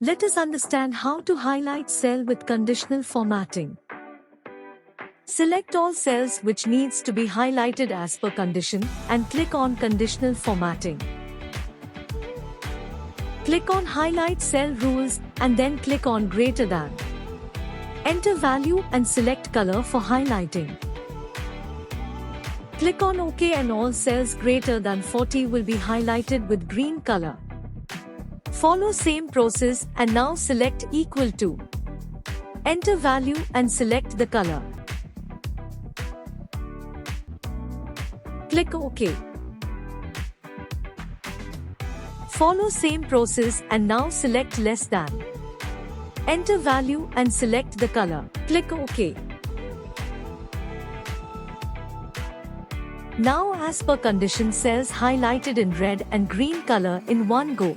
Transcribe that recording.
Let us understand how to highlight cell with conditional formatting. Select all cells which needs to be highlighted as per condition and click on conditional formatting. Click on highlight cell rules and then click on greater than. Enter value and select color for highlighting. Click on OK and all cells greater than 40 will be highlighted with green color. Follow same process and now select equal to. Enter value and select the color. Click OK. Follow same process and now select less than. Enter value and select the color. Click OK. Now as per condition cells highlighted in red and green color in one go.